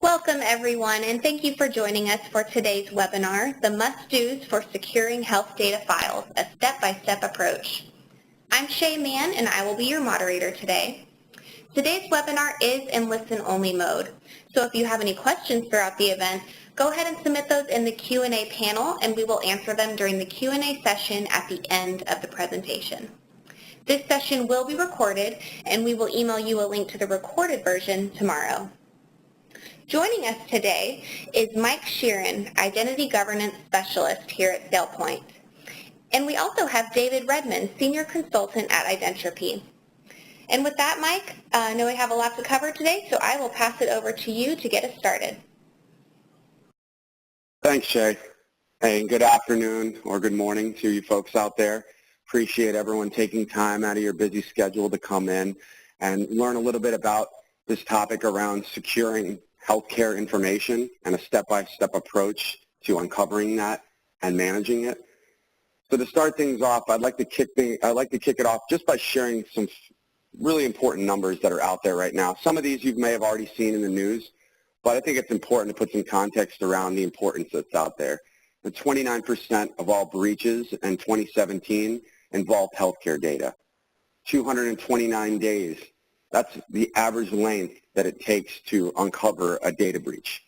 Welcome everyone, and thank you for joining us for today's webinar, The Must-Dos for Securing Health Data Files, a Step-by-Step Approach. I'm Shay Mann, and I will be your moderator today. Today's webinar is in listen-only mode, so if you have any questions throughout the event, go ahead and submit those in the Q&A panel, and we will answer them during the Q&A session at the end of the presentation. This session will be recorded, and we will email you a link to the recorded version tomorrow. Joining us today is Mike Sheeran, Identity Governance Specialist here at SailPoint. And we also have David Redmond, Senior Consultant at Identropy. And with that, Mike, I know we have a lot to cover today, so I will pass it over to you to get us started. Thanks, Shay. And good afternoon or good morning to you folks out there. Appreciate everyone taking time out of your busy schedule to come in and learn a little bit about this topic around securing healthcare information and a step-by-step approach to uncovering that and managing it. So to start things off, I'd like to kick it off just by sharing some really important numbers that are out there right now. Some of these you may have already seen in the news, but I think it's important to put some context around the importance that's out there. The 29% of all breaches in 2017 involved healthcare data. 229 days. That's the average length that it takes to uncover a data breach.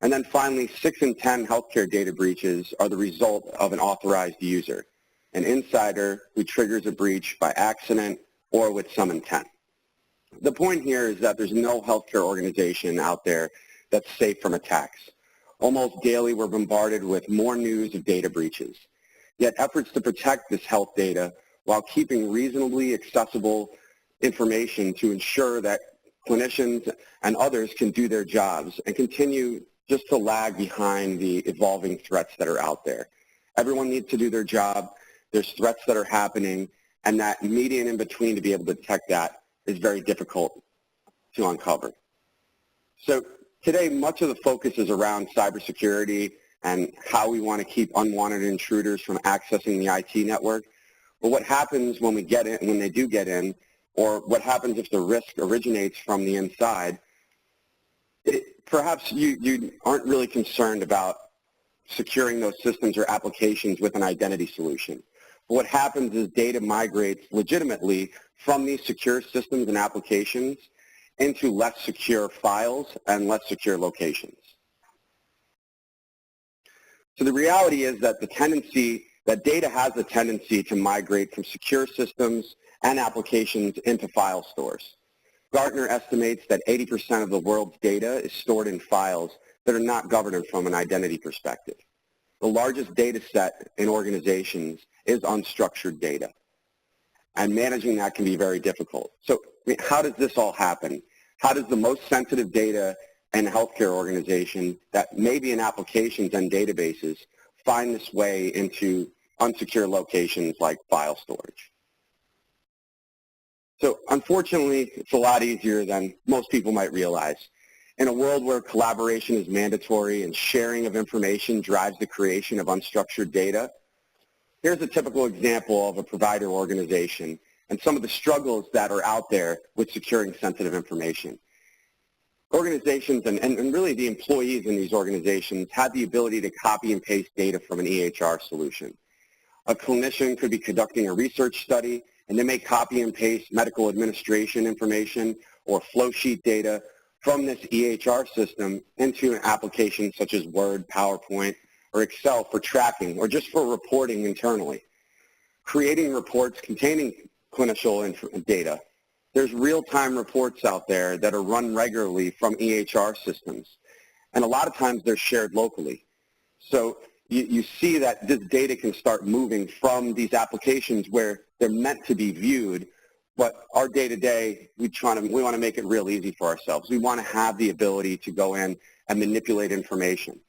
And then finally, 6 in 10 healthcare data breaches are the result of an authorized user, an insider who triggers a breach by accident or with some intent. The point here is that there's no healthcare organization out there that's safe from attacks. Almost daily, we're bombarded with more news of data breaches. Yet efforts to protect this health data while keeping reasonably accessible information to ensure that clinicians and others can do their jobs and continue just to lag behind the evolving threats that are out there. Everyone needs to do their job. There's threats that are happening, and that median in between to be able to detect that is very difficult to uncover. So today, much of the focus is around cybersecurity and how we want to keep unwanted intruders from accessing the IT network. But what happens when we get in, when they do get in, or what happens if the risk originates from the inside, perhaps you aren't really concerned about securing those systems or applications with an identity solution. But what happens is data migrates legitimately from these secure systems and applications into less secure files and less secure locations. So the reality is that data has a tendency to migrate from secure systems and applications into file stores. Gartner estimates that 80% of the world's data is stored in files that are not governed from an identity perspective. The largest data set in organizations is unstructured data, and managing that can be very difficult. So how does this all happen? How does the most sensitive data in a healthcare organization that may be in applications and databases find this way into unsecure locations like file storage? So unfortunately, it's a lot easier than most people might realize. In a world where collaboration is mandatory and sharing of information drives the creation of unstructured data, here's a typical example of a provider organization and some of the struggles that are out there with securing sensitive information. Organizations and really the employees in these organizations have the ability to copy and paste data from an EHR solution. A clinician could be conducting a research study, and they may copy and paste medical administration information or flow sheet data from this EHR system into an application such as Word, PowerPoint, or Excel for tracking or just for reporting internally. Creating reports containing clinical data. There's real-time reports out there that are run regularly from EHR systems, and a lot of times they're shared locally. So you see that this data can start moving from these applications where they're meant to be viewed, but our day-to-day, we want to make it real easy for ourselves. We want to have the ability to go in and manipulate information.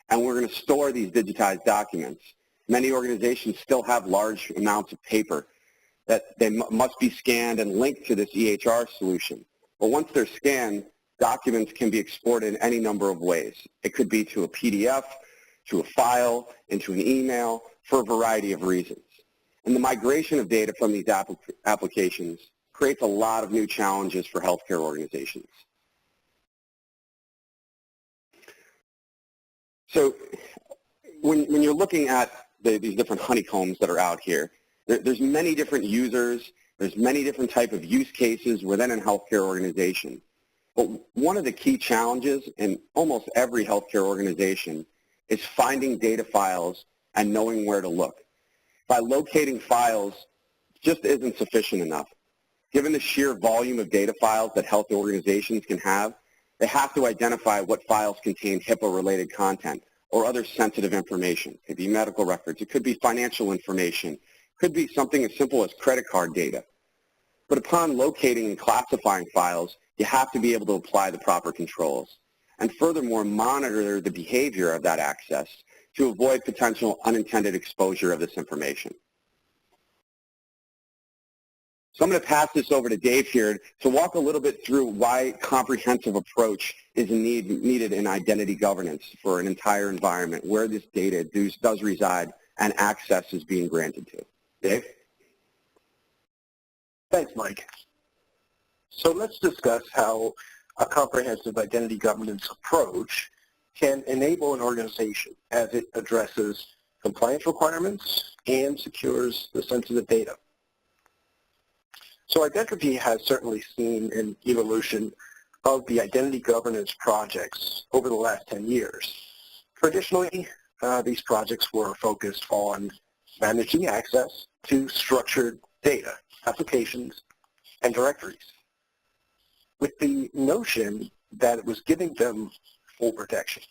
And we're going to store these digitized documents. Many organizations still have large amounts of paper that they must be scanned and linked to this EHR solution. But once they're scanned, documents can be exported in any number of ways. It could be to a PDF, to a file, into an email, for a variety of reasons. And the migration of data from these applications creates a lot of new challenges for healthcare organizations. So when you're looking at these different honeycombs that are out here, there's many different users, there's many different type of use cases within a healthcare organization. But one of the key challenges in almost every healthcare organization is finding data files and knowing where to look. By locating files just isn't sufficient enough. Given the sheer volume of data files that health organizations can have, they have to identify what files contain HIPAA-related content or other sensitive information. It could be medical records, it could be financial information, it could be something as simple as credit card data. But upon locating and classifying files, you have to be able to apply the proper controls and furthermore monitor the behavior of that access to avoid potential unintended exposure of this information. So I'm going to pass this over to Dave here to walk a little bit through why comprehensive approach is needed in identity governance for an entire environment where this data does reside and access is being granted to. Dave? Thanks, Mike. So let's discuss how a comprehensive identity governance approach can enable an organization as it addresses compliance requirements and secures the sensitive data. So Identropy has certainly seen an evolution of the identity governance projects over the last 10 years. Traditionally, these projects were focused on managing access to structured data, applications, and directories, with the notion that it was giving them full protection.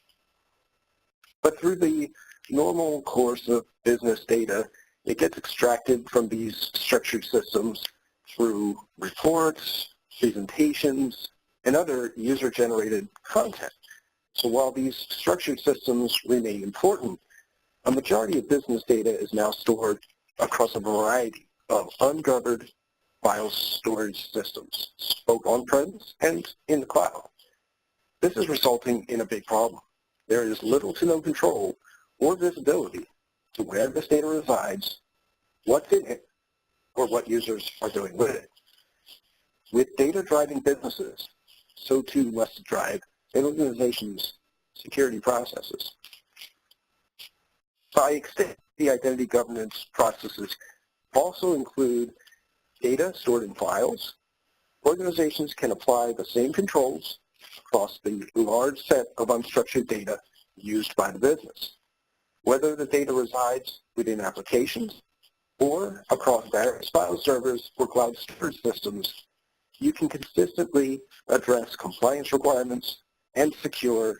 But through the normal course of business data, it gets extracted from these structured systems through reports, presentations, and other user-generated content. So while these structured systems remain important, a majority of business data is now stored across a variety of ungoverned file storage systems, both on-premise and in the cloud. This is resulting in a big problem. There is little to no control or visibility to where this data resides, what's in it, or what users are doing with it. With data driving businesses, so too must drive an organization's security processes. By extent, the identity governance processes also include data stored in files. Organizations can apply the same controls across the large set of unstructured data used by the business. Whether the data resides within applications or across various file servers or cloud storage systems, you can consistently address compliance requirements and secure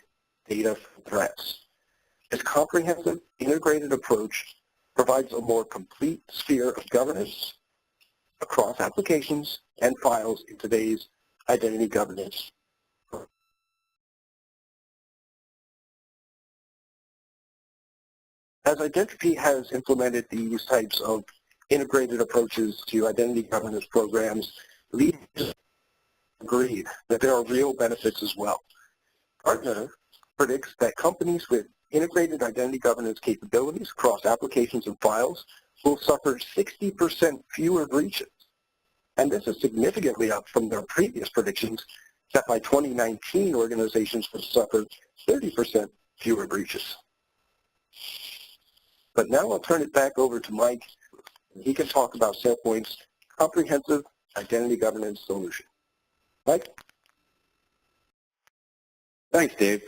data from threats. This comprehensive, integrated approach provides a more complete sphere of governance across applications and files in today's identity governance. As Identropy has implemented these types of integrated approaches to identity governance programs, leaders agreed that there are real benefits as well. Gartner predicts that companies with integrated identity governance capabilities across applications and files will suffer 60% fewer breaches. And this is significantly up from their previous predictions that by 2019 organizations would suffer 30% fewer breaches. But now I'll turn it back over to Mike, and he can talk about SailPoint's comprehensive identity governance solution. Mike? Thanks, Dave.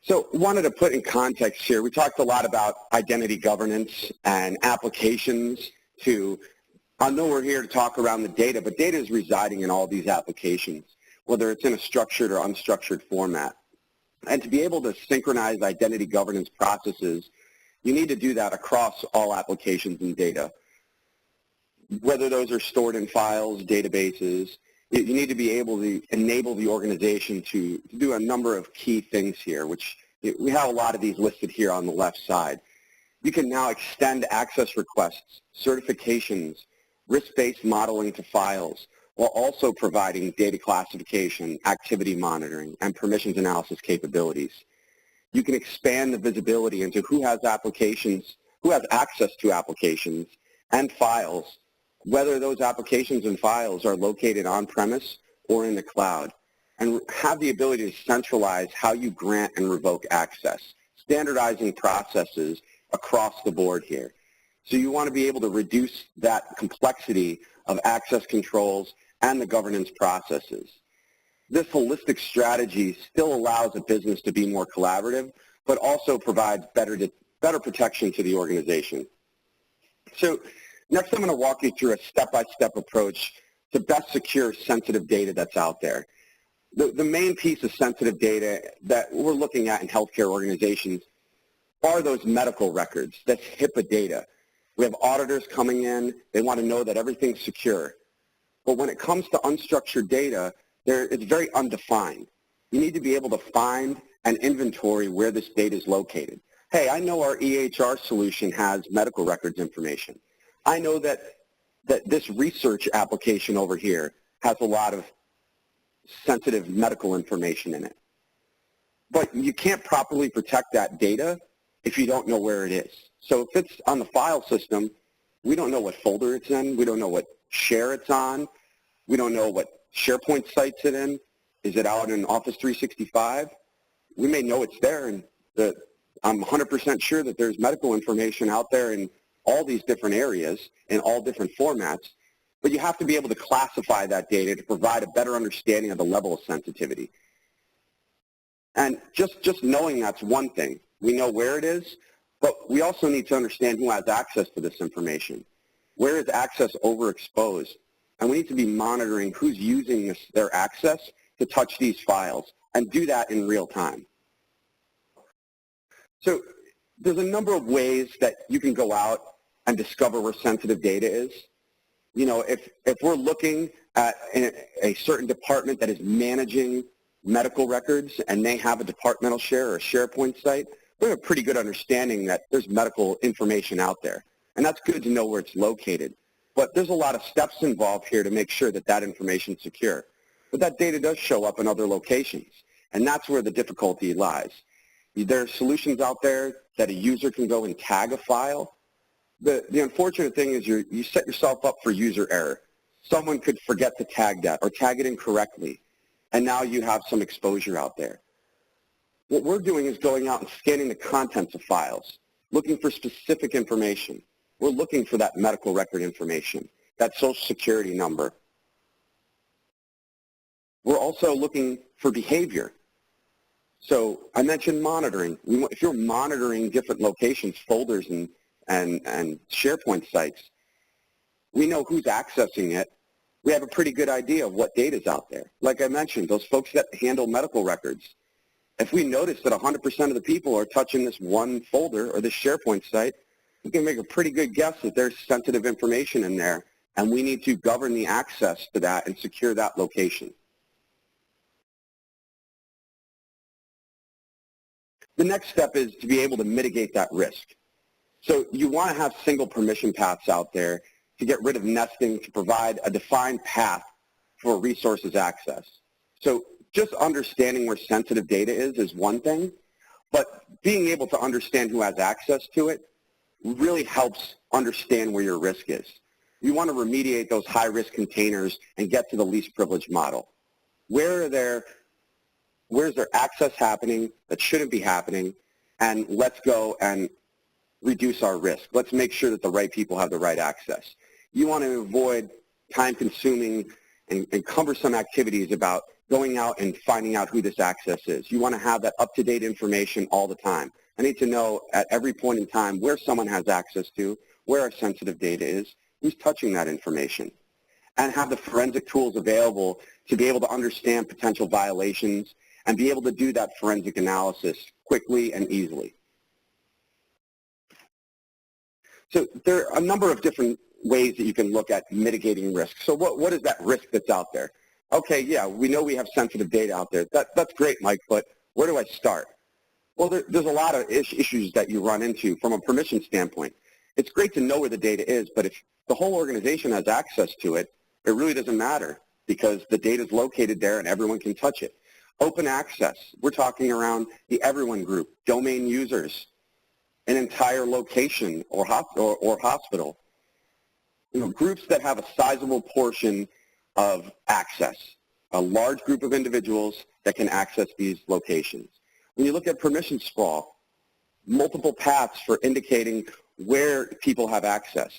So wanted to put in context here, we talked a lot about identity governance and applications I know we're here to talk around the data, but data is residing in all these applications, whether it's in a structured or unstructured format. And to be able to synchronize identity governance processes, you need to do that across all applications and data. Whether those are stored in files, databases, you need to be able to enable the organization to do a number of key things here, which we have a lot of these listed here on the left side. You can now extend access requests, certifications, risk-based modeling to files, while also providing data classification, activity monitoring, and permissions analysis capabilities. You can expand the visibility into who has access to applications and files, whether those applications and files are located on-premise or in the cloud, and have the ability to centralize how you grant and revoke access. standardizing processes across the board here. So you want to be able to reduce that complexity of access controls and the governance processes. This holistic strategy still allows a business to be more collaborative, but also provides better protection to the organization. So next I'm going to walk you through a step-by-step approach to best secure sensitive data that's out there. The main piece of sensitive data that we're looking at in healthcare organizations are those medical records. That's HIPAA data. We have auditors coming in. They want to know that everything's secure. But when it comes to unstructured data, it's very undefined. You need to be able to find and inventory where this data is located. Hey, I know our EHR solution has medical records information. I know that this research application over here has a lot of sensitive medical information in it. But you can't properly protect that data if you don't know where it is. So if it's on the file system, we don't know what folder it's in. We don't know what share it's on. We don't know what SharePoint site's it in. Is it out in Office 365? We may know it's there, and I'm 100% sure that there's medical information out there in all these different areas, in all different formats, but you have to be able to classify that data to provide a better understanding of the level of sensitivity. And just knowing that's one thing. We know where it is, but we also need to understand who has access to this information. Where is access overexposed? And we need to be monitoring who's using their access to touch these files and do that in real time. So there's a number of ways that you can go out and discover where sensitive data is. You know, if we're looking at a certain department that is managing medical records and they have a departmental share or a SharePoint site, we have a pretty good understanding that there's medical information out there. And that's good to know where it's located. But there's a lot of steps involved here to make sure that that information is secure. But that data does show up in other locations, and that's where the difficulty lies. There are solutions out there that a user can go and tag a file. The unfortunate thing is you set yourself up for user error. Someone could forget to tag that or tag it incorrectly, and now you have some exposure out there. What we're doing is going out and scanning the contents of files, looking for specific information. We're looking for that medical record information, that social security number. We're also looking for behavior. So I mentioned monitoring. If you're monitoring different locations, folders, and SharePoint sites, we know who's accessing it. We have a pretty good idea of what data is out there. Like I mentioned, those folks that handle medical records, if we notice that 100% of the people are touching this one folder or this SharePoint site, we can make a pretty good guess that there's sensitive information in there, and we need to govern the access to that and secure that location. The next step is to be able to mitigate that risk. So you want to have single permission paths out there to get rid of nesting, to provide a defined path for resources access. So just understanding where sensitive data is one thing, but being able to understand who has access to it really helps understand where your risk is. You want to remediate those high-risk containers and get to the least privilege model. Where's their access happening that shouldn't be happening, and let's go and reduce our risk. Let's make sure that the right people have the right access. You want to avoid time-consuming and cumbersome activities about going out and finding out who this access is. You want to have that up-to-date information all the time. I need to know at every point in time where someone has access to, where our sensitive data is, who's touching that information, and have the forensic tools available to be able to understand potential violations and be able to do that forensic analysis quickly and easily. So there are a number of different ways that you can look at mitigating risk. So what is that risk that's out there? Okay, yeah, we know we have sensitive data out there. That's great, Mike, but where do I start? Well, there's a lot of issues that you run into from a permission standpoint. It's great to know where the data is, but if the whole organization has access to it, it really doesn't matter because the data is located there and everyone can touch it. Open access, we're talking around the everyone group, domain users, an entire location or hospital. You know, groups that have a sizable portion of access, a large group of individuals that can access these locations. When you look at permission sprawl, multiple paths for indicating where people have access.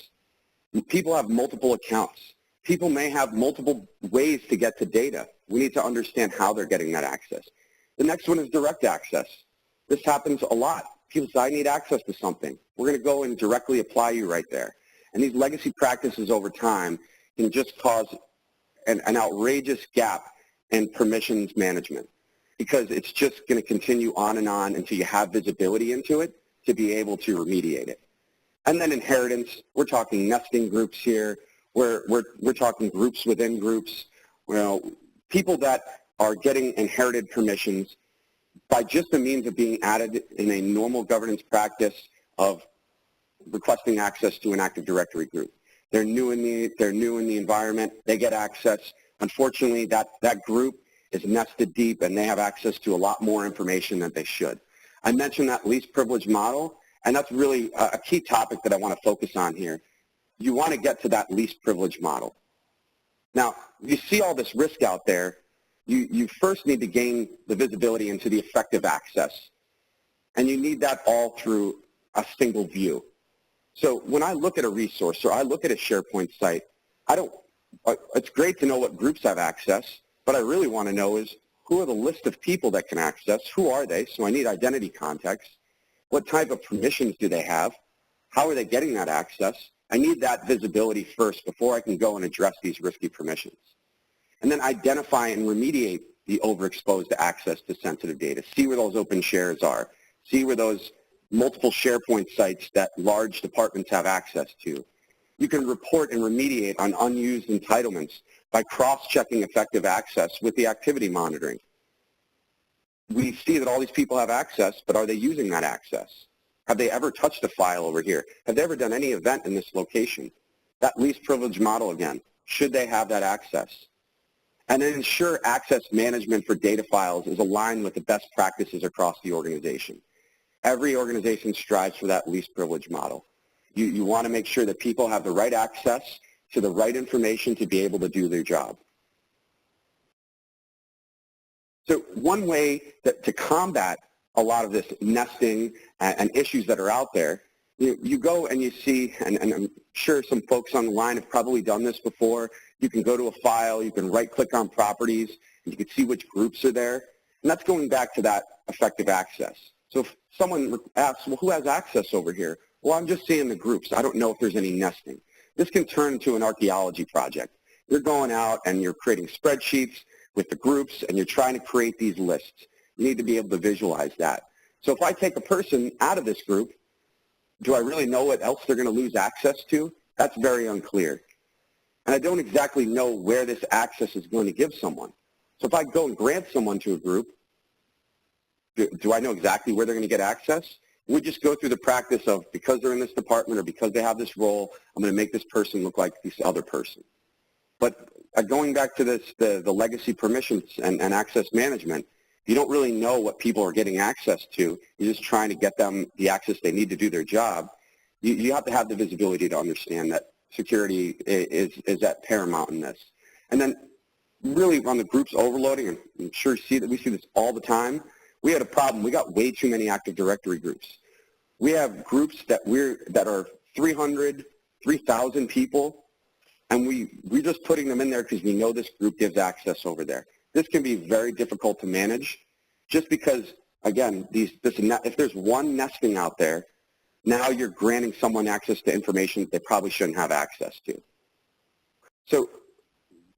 People have multiple accounts. People may have multiple ways to get to data. We need to understand how they're getting that access. The next one is direct access. This happens a lot. People say, I need access to something. We're going to go and directly apply you right there. And these legacy practices over time can just cause an outrageous gap in permissions management, because it's just going to continue on and on until you have visibility into it to be able to remediate it. And then inheritance, we're talking nesting groups here. We're talking groups within groups. People that are getting inherited permissions by just the means of being added in a normal governance practice of requesting access to an Active Directory group. They're new in the environment. They get access. Unfortunately, that group is nested deep, and they have access to a lot more information than they should. I mentioned that least privilege model, and that's really a key topic that I want to focus on here. You want to get to that least privilege model. Now, you see all this risk out there. You first need to gain the visibility into the effective access, and you need that all through a single view. So when I look at a resource or I look at a SharePoint site, it's great to know what groups have access, but I really want to know is who are the list of people that can access, who are they, so I need identity context, what type of permissions do they have, how are they getting that access. I need that visibility first before I can go and address these risky permissions. And then identify and remediate the overexposed access to sensitive data. See where those open shares are. See where those multiple SharePoint sites that large departments have access to. You can report and remediate on unused entitlements by cross-checking effective access with the activity monitoring. We see that all these people have access, but are they using that access? Have they ever touched a file over here? Have they ever done any event in this location? That least privilege model again. Should they have that access? And then ensure access management for data files is aligned with the best practices across the organization. Every organization strives for that least privilege model. You want to make sure that people have the right access to the right information to be able to do their job. So one way to combat a lot of this nesting and issues that are out there, you go and you see, and I'm sure some folks on the line have probably done this before, you can go to a file, you can right-click on properties, and you can see which groups are there, and that's going back to that effective access. So if someone asks, well, who has access over here? Well, I'm just seeing the groups. I don't know if there's any nesting. This can turn into an archaeology project. You're going out and you're creating spreadsheets with the groups, and you're trying to create these lists. You need to be able to visualize that. So if I take a person out of this group, do I really know what else they're going to lose access to? That's very unclear. And I don't exactly know where this access is going to give someone. So if I go and grant someone to a group, do I know exactly where they're going to get access? We just go through the practice of, because they're in this department or because they have this role, I'm going to make this person look like this other person. But going back to this, the legacy permissions and access management, you don't really know what people are getting access to. You're just trying to get them the access they need to do their job. You have to have the visibility to understand that security is at paramount in this. And then really on the groups overloading, and I'm sure we see this all the time, we had a problem. We got way too many Active Directory groups. We have groups that are 300, 3,000 people, and we're just putting them in there because we know this group gives access over there. This can be very difficult to manage just because, again, if there's one nesting out there, now you're granting someone access to information that they probably shouldn't have access to. So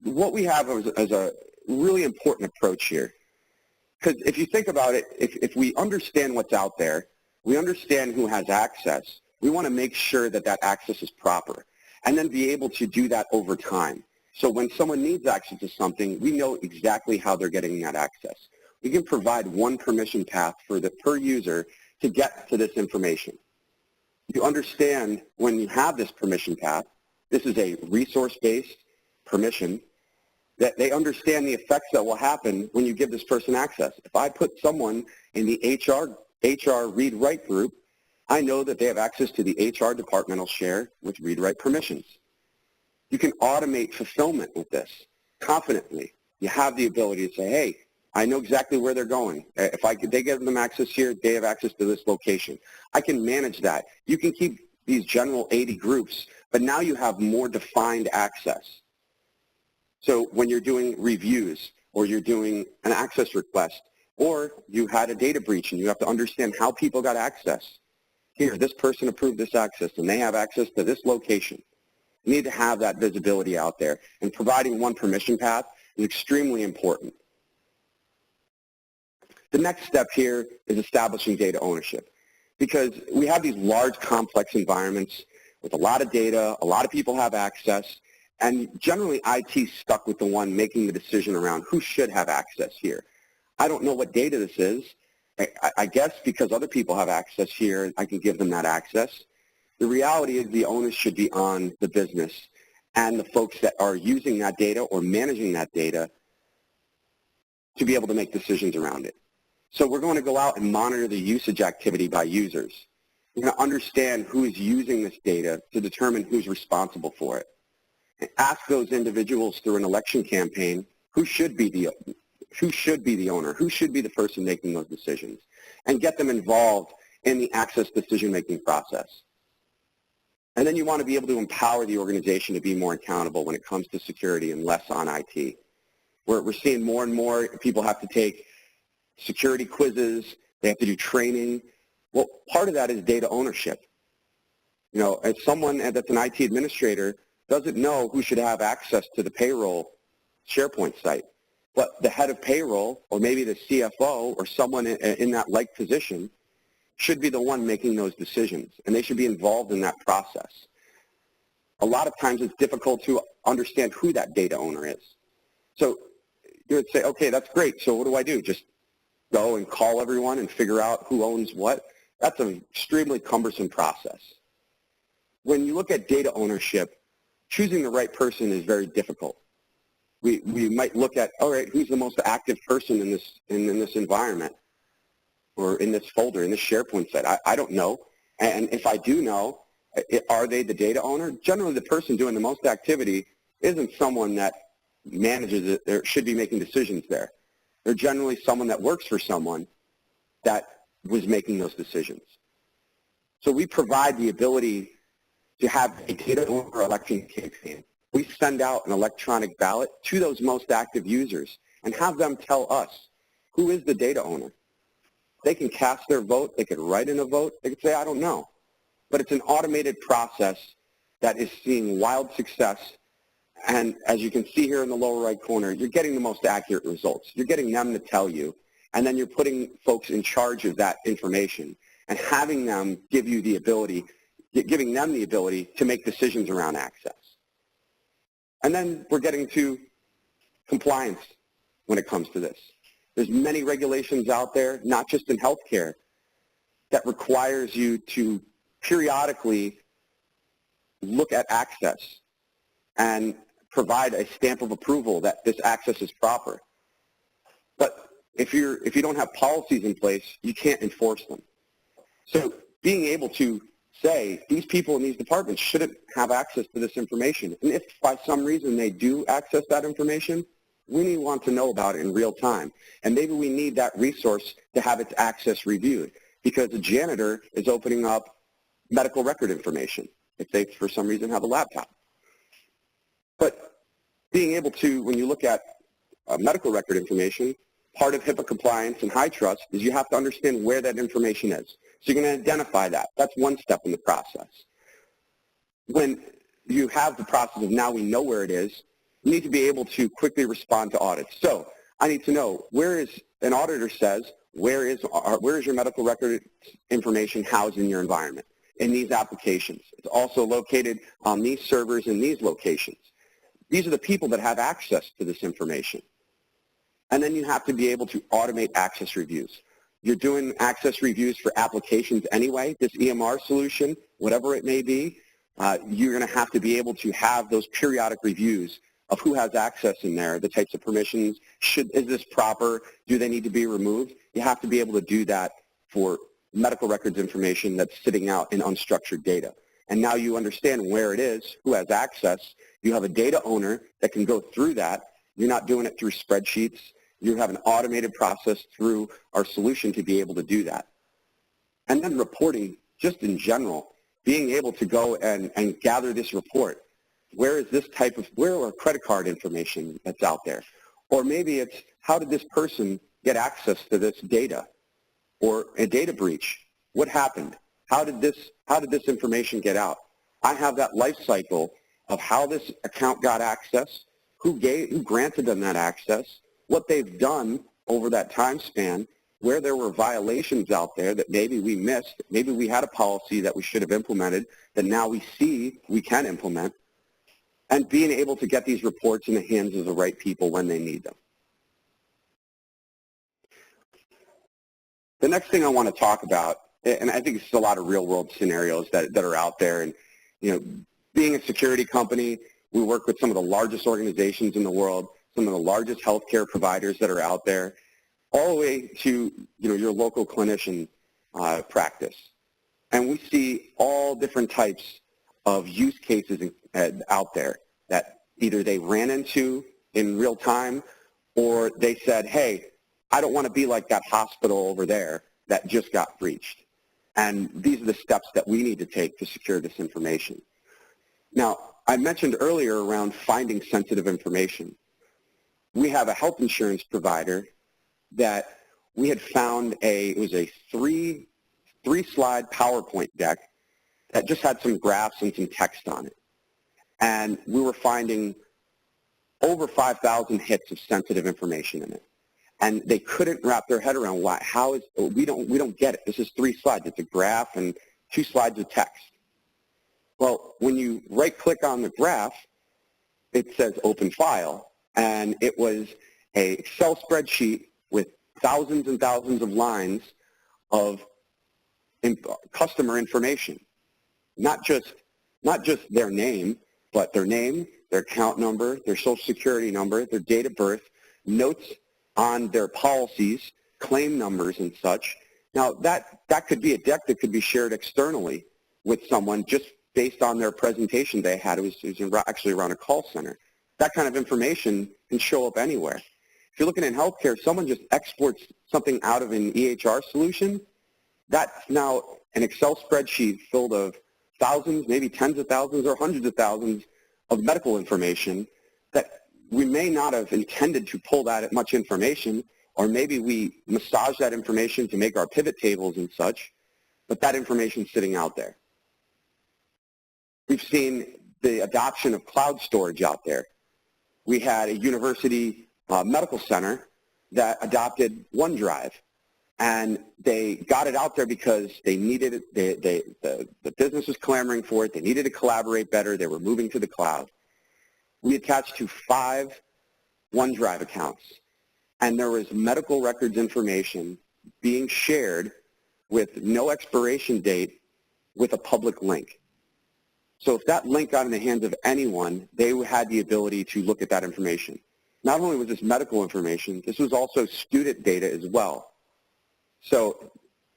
what we have is a really important approach here. Because if you think about it, if we understand what's out there, we understand who has access, we want to make sure that that access is proper and then be able to do that over time. So when someone needs access to something, we know exactly how they're getting that access. We can provide one permission path per user to get to this information. You understand when you have this permission path, this is a resource-based permission, that they understand the effects that will happen when you give this person access. If I put someone in the HR read-write group, I know that they have access to the HR departmental share with read-write permissions. You can automate fulfillment with this confidently. You have the ability to say, hey, I know exactly where they're going. If they give them access here, they have access to this location. I can manage that. You can keep these general 80 groups, but now you have more defined access. So when you're doing reviews, or you're doing an access request, or you had a data breach and you have to understand how people got access. Here, this person approved this access and they have access to this location. You need to have that visibility out there, and providing one permission path is extremely important. The next step here is establishing data ownership, because we have these large, complex environments with a lot of data, a lot of people have access, and generally IT's stuck with the one making the decision around who should have access here. I don't know what data this is. I guess because other people have access here, I can give them that access. The reality is the onus should be on the business and the folks that are using that data or managing that data to be able to make decisions around it. So we're going to go out and monitor the usage activity by users. We're going to understand who is using this data to determine who's responsible for it. And ask those individuals through an election campaign who should be the owner, who should be the person making those decisions, and get them involved in the access decision-making process. And then you want to be able to empower the organization to be more accountable when it comes to security and less on IT. We're seeing more and more people have to take security quizzes, they have to do training. Well, part of that is data ownership. You know, as someone that's an IT administrator doesn't know who should have access to the payroll SharePoint site, but the head of payroll, or maybe the CFO, or someone in that like position, should be the one making those decisions, and they should be involved in that process. A lot of times it's difficult to understand who that data owner is. So you would say, okay, that's great, so what do I do? Just go and call everyone and figure out who owns what? That's an extremely cumbersome process. When you look at data ownership, choosing the right person is very difficult. We might look at, all right, who's the most active person in this environment, or in this folder, in this SharePoint site? I don't know. And if I do know, are they the data owner? Generally, the person doing the most activity isn't someone that manages it or should be making decisions there. They're generally someone that works for someone that was making those decisions. So we provide the ability to have a data owner election campaign. We send out an electronic ballot to those most active users and have them tell us who is the data owner. They can cast their vote. They could write in a vote. They could say, I don't know. But it's an automated process that is seeing wild success. And as you can see here in the lower right corner, you're getting the most accurate results. You're getting them to tell you. And then you're putting folks in charge of that information and having them give you the ability, giving them the ability to make decisions around access. And then we're getting to compliance when it comes to this. There's many regulations out there, not just in healthcare, that requires you to periodically look at access and provide a stamp of approval that this access is proper. But if you don't have policies in place, you can't enforce them. So being able to say these people in these departments shouldn't have access to this information, and if by some reason they do access that information, we want to know about it in real time. And maybe we need that resource to have its access reviewed, because a janitor is opening up medical record information if they, for some reason, have a laptop. But being able to, when you look at medical record information, part of HIPAA compliance and high trust is you have to understand where that information is. So you're going to identify that. That's one step in the process. When you have the process of now we know where it is, you need to be able to quickly respond to audits. So I need to know, where is, an auditor says, where is your medical record information housed in your environment, in these applications? It's also located on these servers in these locations. These are the people that have access to this information. And then you have to be able to automate access reviews. You're doing access reviews for applications anyway. This EMR solution, whatever it may be, you're going to have to be able to have those periodic reviews of who has access in there, the types of permissions, is this proper, do they need to be removed? You have to be able to do that for medical records information that's sitting out in unstructured data. And now you understand where it is, who has access. You have a data owner that can go through that. You're not doing it through spreadsheets. You have an automated process through our solution to be able to do that. And then reporting, just in general, being able to go and gather this report. Where is this type of, where are credit card information that's out there? Or maybe it's, how did this person get access to this data? Or a data breach. What happened? How did this information get out? I have that life cycle of how this account got access, who granted them that access, what they've done over that time span, where there were violations out there that maybe we missed, maybe we had a policy that we should have implemented that now we see we can implement, and being able to get these reports in the hands of the right people when they need them. The next thing I want to talk about, and I think it's a lot of real-world scenarios that are out there, and being a security company, we work with some of the largest organizations in the world, some of the largest healthcare providers that are out there, all the way to your local clinician practice. And we see all different types of use cases out there that either they ran into in real time or they said, hey, I don't want to be like that hospital over there that just got breached. And these are the steps that we need to take to secure this information. Now, I mentioned earlier around finding sensitive information. We have a health insurance provider that we had found it was a three-slide PowerPoint deck that just had some graphs and some text on it. And we were finding over 5,000 hits of sensitive information in it. And they couldn't wrap their head around why, we don't get it. This is 3 slides. It's a graph and 2 slides of text. Well, when you right-click on the graph, it says open file, and it was an Excel spreadsheet with thousands and thousands of lines of customer information. Not just their name, but their name, their account number, their social security number, their date of birth, notes on their policies, claim numbers and such. Now that could be a deck that could be shared externally with someone just based on their presentation they had. It was actually around a call center. That kind of information can show up anywhere. If you're looking in healthcare, someone just exports something out of an EHR solution, that's now an Excel spreadsheet filled of thousands, maybe tens of thousands or hundreds of thousands of medical information that we may not have intended to pull that much information, or maybe we massage that information to make our pivot tables and such, but that information is sitting out there. We've seen the adoption of cloud storage out there. We had a university medical center that adopted OneDrive, and they got it out there because they needed it. The business was clamoring for it. They needed to collaborate better. They were moving to the cloud. We attached to 5 OneDrive accounts, and there was medical records information being shared with no expiration date with a public link. So if that link got in the hands of anyone, they had the ability to look at that information. Not only was this medical information, this was also student data as well. So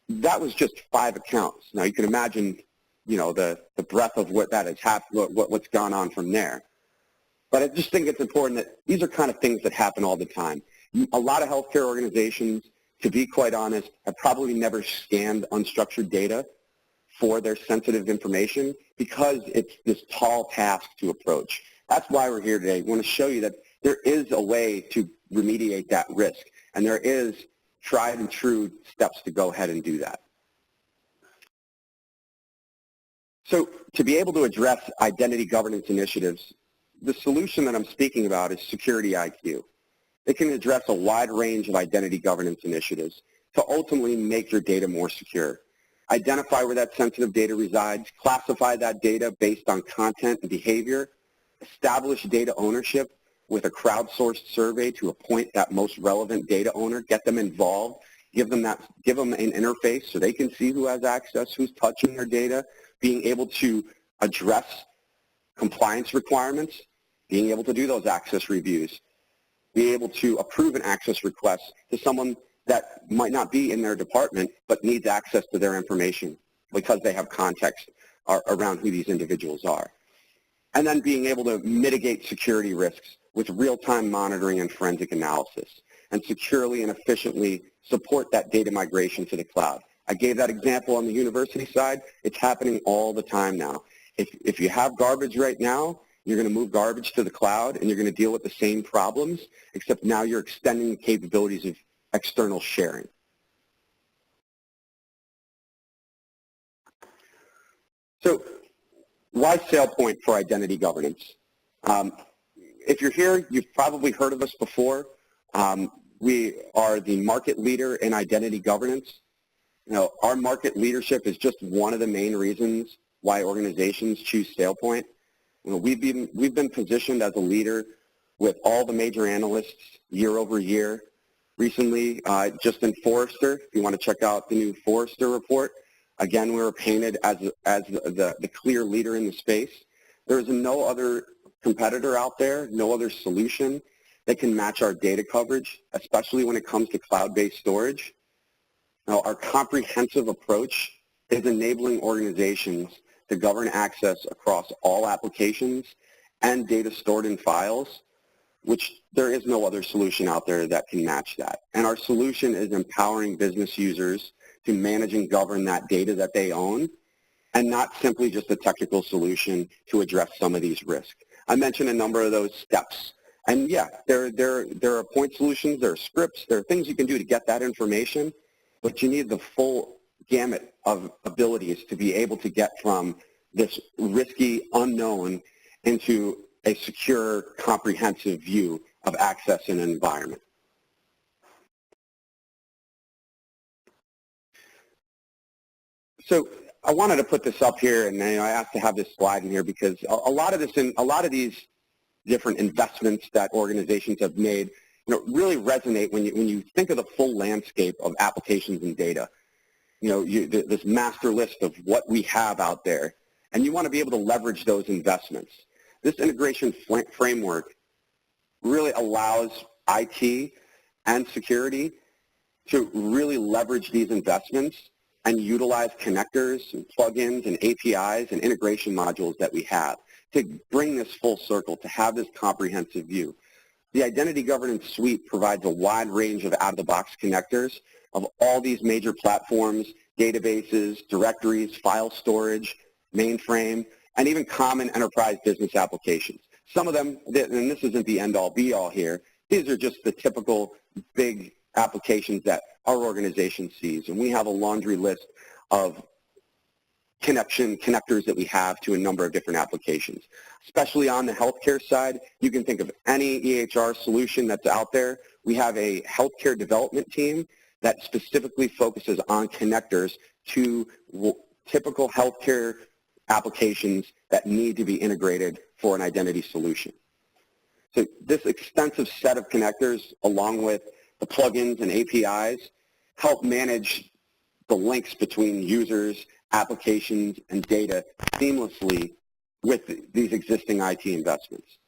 that was just 5 accounts. Now you can imagine, the breadth of what that has happened, what's gone on from there. But I just think it's important that these are kind of things that happen all the time. A lot of healthcare organizations, to be quite honest, have probably never scanned unstructured data for their sensitive information because it's this tall task to approach. That's why we're here today. We want to show you that there is a way to remediate that risk, and there is tried and true steps to go ahead and do that. So to be able to address identity governance initiatives, the solution that I'm speaking about is Security IQ. It can address a wide range of identity governance initiatives to ultimately make your data more secure. Identify where that sensitive data resides, classify that data based on content and behavior, establish data ownership with a crowdsourced survey to appoint that most relevant data owner, get them involved, give them an interface so they can see who has access, who's touching their data, being able to address compliance requirements, being able to do those access reviews, be able to approve an access request to someone that might not be in their department but needs access to their information because they have context around who these individuals are. And then being able to mitigate security risks with real-time monitoring and forensic analysis. and securely and efficiently support that data migration to the cloud. I gave that example on the university side. It's happening all the time now. If you have garbage right now, you're going to move garbage to the cloud and you're going to deal with the same problems, except now you're extending the capabilities of external sharing. So why SailPoint for identity governance? If you're here, you've probably heard of us before. We are the market leader in identity governance. You know, our market leadership is just one of the main reasons why organizations choose SailPoint. You know, we've been positioned as a leader with all the major analysts year over year. Recently, just in Forrester, if you want to check out the new Forrester report, again, we were painted as the clear leader in the space. There is no other competitor out there, no other solution that can match our data coverage, especially when it comes to cloud-based storage. Now, our comprehensive approach is enabling organizations to govern access across all applications and data stored in files, which there is no other solution out there that can match that. And our solution is empowering business users to manage and govern that data that they own, and not simply just a technical solution to address some of these risks. I mentioned a number of those steps. And yeah, there are point solutions, there are scripts, there are things you can do to get that information, but you need the full gamut of abilities to be able to get from this risky unknown into a secure, comprehensive view of access in an environment. So I wanted to put this up here, and I asked to have this slide in here because a lot of these different investments that organizations have made, you know, really resonate when you think of the full landscape of applications and data. You know, this master list of what we have out there, and you want to be able to leverage those investments. This integration framework really allows IT and security to really leverage these investments and utilize connectors and plugins and APIs and integration modules that we have to bring this full circle, to have this comprehensive view. The Identity Governance Suite provides a wide range of out-of-the-box connectors of all these major platforms, databases, directories, file storage, mainframe, and even common enterprise business applications. Some of them, and this isn't the end-all be-all here, these are just the typical big applications that our organization sees, and we have a laundry list of connectors that we have to a number of different applications. Especially on the healthcare side, you can think of any EHR solution that's out there. We have a healthcare development team that specifically focuses on connectors to typical healthcare applications that need to be integrated for an identity solution. So this extensive set of connectors, along with the plugins and APIs, help manage the links between users, applications, and data seamlessly with these existing IT investments.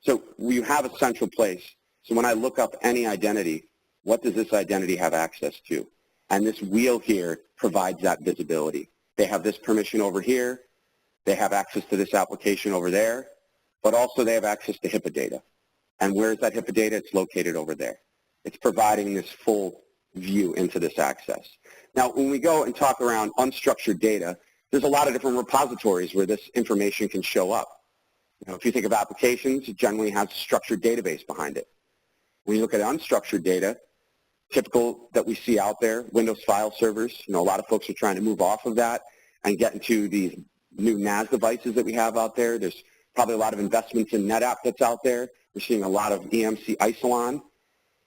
So you have a central place. So when I look up any identity, what does this identity have access to? And this wheel here provides that visibility. They have this permission over here. They have access to this application over there. But also they have access to HIPAA data. And where is that HIPAA data? It's located over there. It's providing this full view into this access. Now, when we go and talk around unstructured data, there's a lot of different repositories where this information can show up. You know, if you think of applications, it generally has a structured database behind it. When you look at unstructured data, typical that we see out there, Windows file servers, you know, a lot of folks are trying to move off of that and get into these new NAS devices that we have out there. There's probably a lot of investments in NetApp that's out there. We're seeing a lot of EMC Isilon.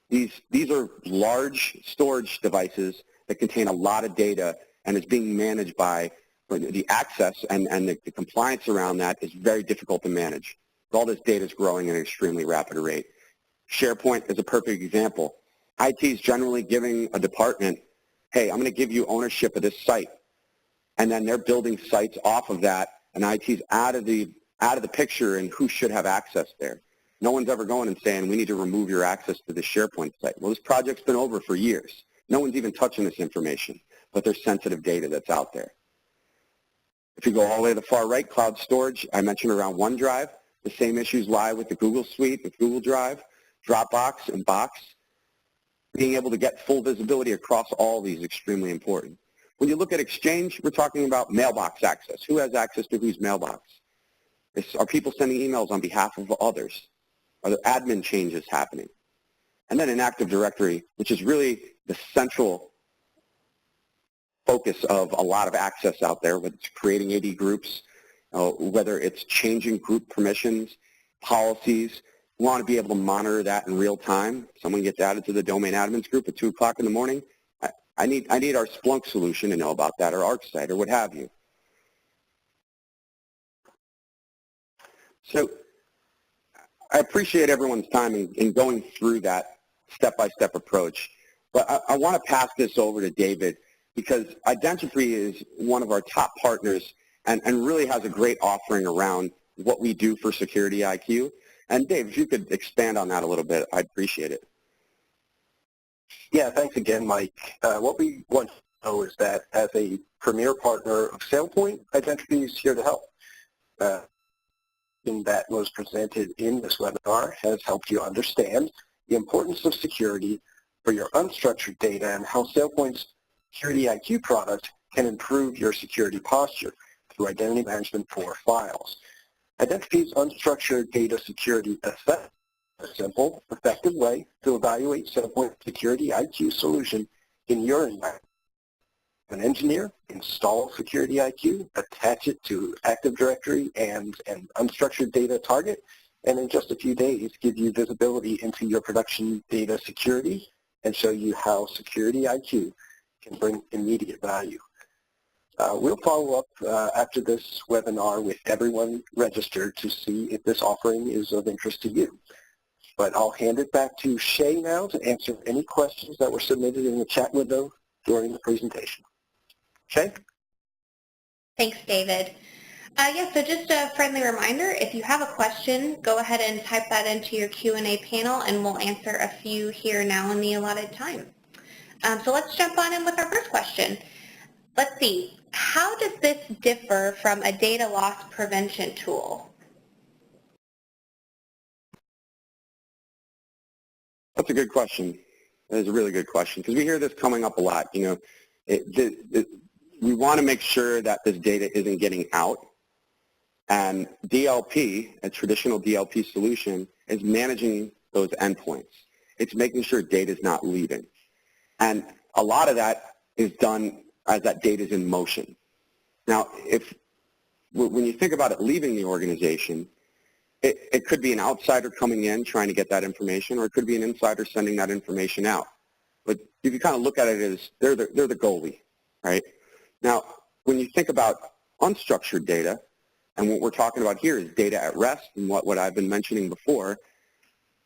These are large storage devices that contain a lot of data and is being managed by the access and the compliance around that is very difficult to manage. All this data is growing at an extremely rapid rate. SharePoint is a perfect example. IT is generally giving a department, hey, I'm going to give you ownership of this site. And then they're building sites off of that, and IT's out of the picture and who should have access there. No one's ever going and saying, we need to remove your access to the SharePoint site. Well, this project's been over for years. No one's even touching this information, but there's sensitive data that's out there. If you go all the way to the far right, cloud storage, I mentioned around OneDrive. The same issues lie with the Google Suite, with Google Drive, Dropbox, and Box. being able to get full visibility across all these is extremely important. When you look at Exchange, we're talking about mailbox access. Who has access to whose mailbox? Are people sending emails on behalf of others? Are there admin changes happening? And then in Active Directory, which is really the central focus of a lot of access out there, whether it's creating AD groups, whether it's changing group permissions, policies. We want to be able to monitor that in real time. Someone gets added to the domain admins group at 2 o'clock in the morning. I need our Splunk solution to know about that, or ArcSight, or what have you. So I appreciate everyone's time in going through that step-by-step approach. But I want to pass this over to David, because Identropy is one of our top partners and really has a great offering around what we do for Security IQ. And Dave, if you could expand on that a little bit, I'd appreciate it. Yeah, thanks again, Mike. What we want to know is that as a premier partner of SailPoint, Identropy is here to help. That was presented in this webinar has helped you understand the importance of security for your unstructured data and how SailPoint's Security IQ product can improve your security posture through identity management for files. Identropy's unstructured data security assessment is a simple, effective way to evaluate SailPoint's Security IQ solution in your environment. An engineer, install Security IQ, attach it to Active Directory and an unstructured data target, and in just a few days give you visibility into your production data security and show you how Security IQ can bring immediate value. We'll follow up after this webinar with everyone registered to see if this offering is of interest to you. But I'll hand it back to Shay now to answer any questions that were submitted in the chat window during the presentation. Shay? Thanks, David. Yeah, so just a friendly reminder, if you have a question, go ahead and type that into your Q&A panel, and we'll answer a few here now in the allotted time. So let's jump on in with our first question. Let's see, how does this differ from a data loss prevention tool? That's a good question. That is a really good question, because we hear this coming up a lot. You know, we want to make sure that this data isn't getting out. And DLP, a traditional DLP solution, is managing those endpoints. It's making sure data is not leaving. And a lot of that is done as that data is in motion. Now, when you think about it leaving the organization, it could be an outsider coming in trying to get that information, or it could be an insider sending that information out. But if you kind of look at it as they're the goalie, right? Now, when you think about unstructured data, and what we're talking about here is data at rest, and what I've been mentioning before,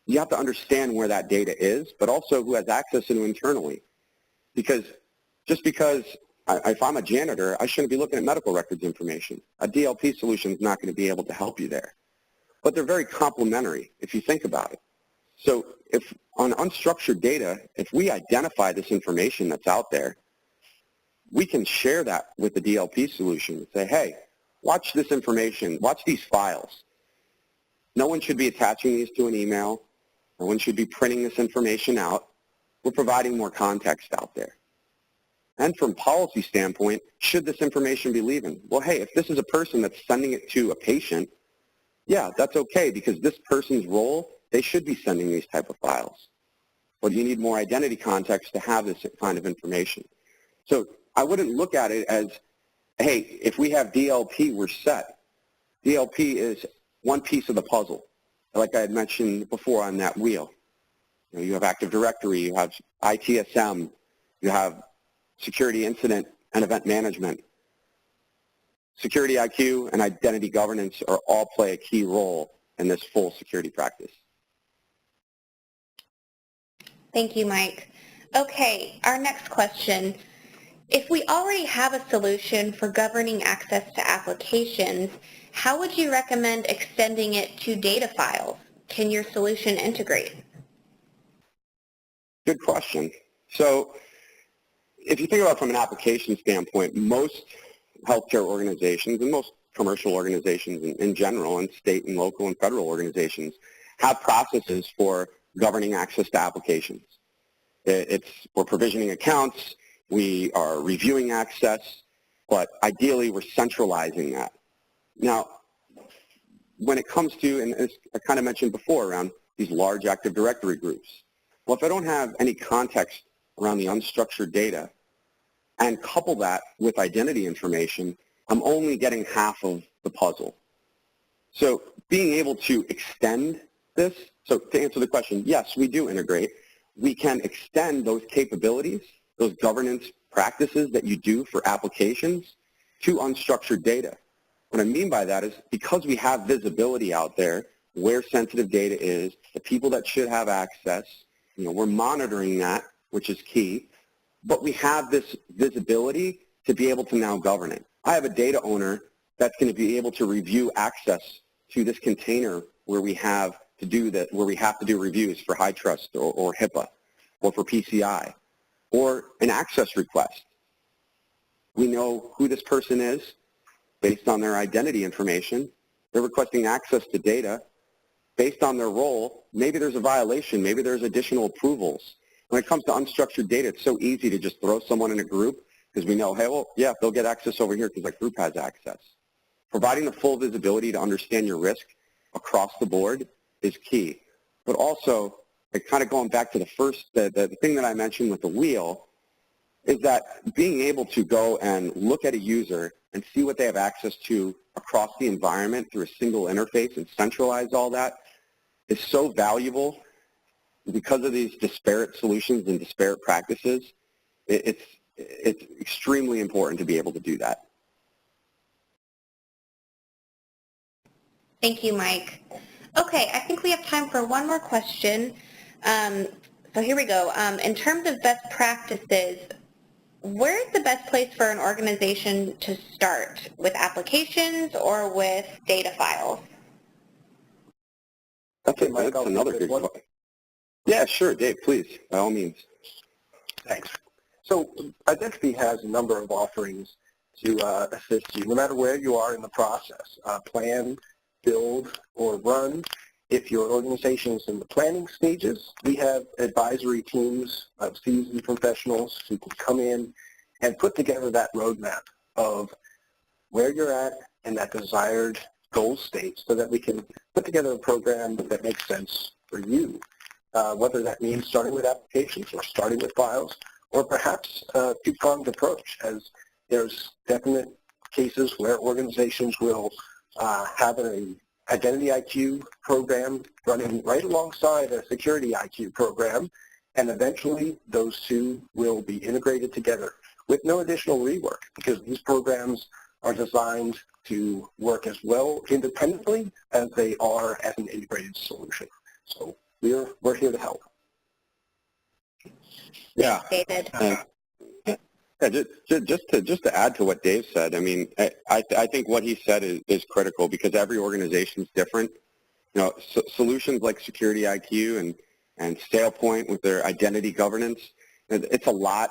you have to understand where that data is, but also who has access to it internally. Because just because if I'm a janitor, I shouldn't be looking at medical records information. A DLP solution is not going to be able to help you there. But they're very complementary if you think about it. So if on unstructured data, if we identify this information that's out there, we can share that with the DLP solution and say, hey, watch this information, watch these files. No one should be attaching these to an email. No one should be printing this information out. We're providing more context out there. And from policy standpoint, should this information be leaving? Well, hey, if this is a person that's sending it to a patient, yeah, that's okay, because this person's role, they should be sending these type of files. But you need more identity context to have this kind of information. So I wouldn't look at it as, hey, if we have DLP, we're set. DLP is one piece of the puzzle, like I had mentioned before on that wheel. You have Active Directory, you have ITSM, you have security incident and event management. Security IQ and identity governance all play a key role in this full security practice. Thank you, Mike. Okay, our next question. If we already have a solution for governing access to applications, how would you recommend extending it to data files? Can your solution integrate? Good question. So if you think about it from an application standpoint, most healthcare organizations and most commercial organizations in general, and state and local and federal organizations, have processes for governing access to applications. We're provisioning accounts, we are reviewing access, but ideally we're centralizing that. Now, when it comes to, and as I kind of mentioned before around these large Active Directory groups, well, if I don't have any context around the unstructured data and couple that with identity information, I'm only getting half of the puzzle. So being able to extend this, so to answer the question, yes, we do integrate. We can extend those capabilities, those governance practices that you do for applications to unstructured data. What I mean by that is because we have visibility out there where sensitive data is, the people that should have access, we're monitoring that, which is key, but we have this visibility to be able to now govern it. I have a data owner that's going to be able to review access to this container where we have to do that, where we have to do reviews for high trust or HIPAA or for PCI or an access request. We know who this person is based on their identity information. They're requesting access to data based on their role. Maybe there's a violation, maybe there's additional approvals. When it comes to unstructured data, it's so easy to just throw someone in a group because we know, hey, well, yeah, they'll get access over here because that group has access. Providing the full visibility to understand your risk across the board is key. But also, kind of going back to the thing that I mentioned with the wheel, is that being able to go and look at a user and see what they have access to across the environment through a single interface and centralize all that is so valuable because of these disparate solutions and disparate practices. It's extremely important to be able to do that. Thank you, Mike. Okay, I think we have time for one more question. So here we go. In terms of best practices, where is the best place for an organization to start, with applications or with data files? That's another good one. Yeah, sure, Dave, please, by all means. Thanks. So Identropy has a number of offerings to assist you, no matter where you are in the process, plan, build, or run. If your organization is in the planning stages, we have advisory teams of seasoned professionals who can come in and put together that roadmap of where you're at and that desired goal state so that we can put together a program that makes sense for you, whether that means starting with applications or starting with files, or perhaps a two-pronged approach, as there's definite cases where organizations will have an Identity IQ program running right alongside a Security IQ program, and eventually those two will be integrated together with no additional rework, because these programs are designed to work as well independently as they are as an integrated solution. So we're here to help. Yeah. David. Just to add to what Dave said, I mean, I think what he said is critical because every organization is different. Solutions like Security IQ and SailPoint with their identity governance, it's a lot.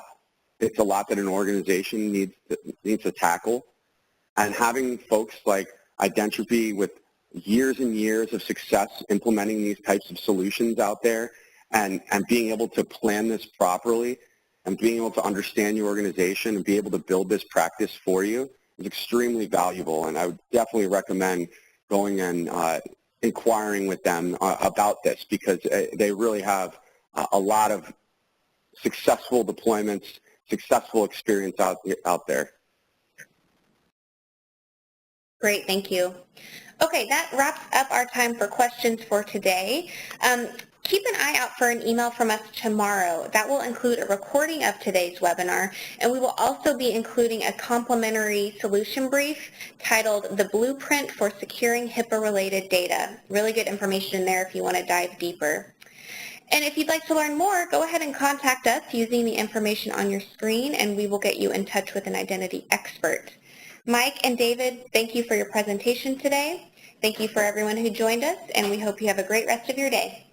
It's a lot that an organization needs to tackle. And having folks like Identropy with years and years of success implementing these types of solutions out there and being able to plan this properly and being able to understand your organization and be able to build this practice for you is extremely valuable. And I would definitely recommend going and inquiring with them about this because they really have a lot of successful deployments, successful experience out there. Great, thank you. Okay, that wraps up our time for questions for today. Keep an eye out for an email from us tomorrow. That will include a recording of today's webinar, and we will also be including a complimentary solution brief titled The Blueprint for Securing HIPAA-Related Data. Really good information in there if you want to dive deeper. And if you'd like to learn more, go ahead and contact us using the information on your screen, and we will get you in touch with an identity expert. Mike and David, thank you for your presentation today. Thank you for everyone who joined us, and we hope you have a great rest of your day.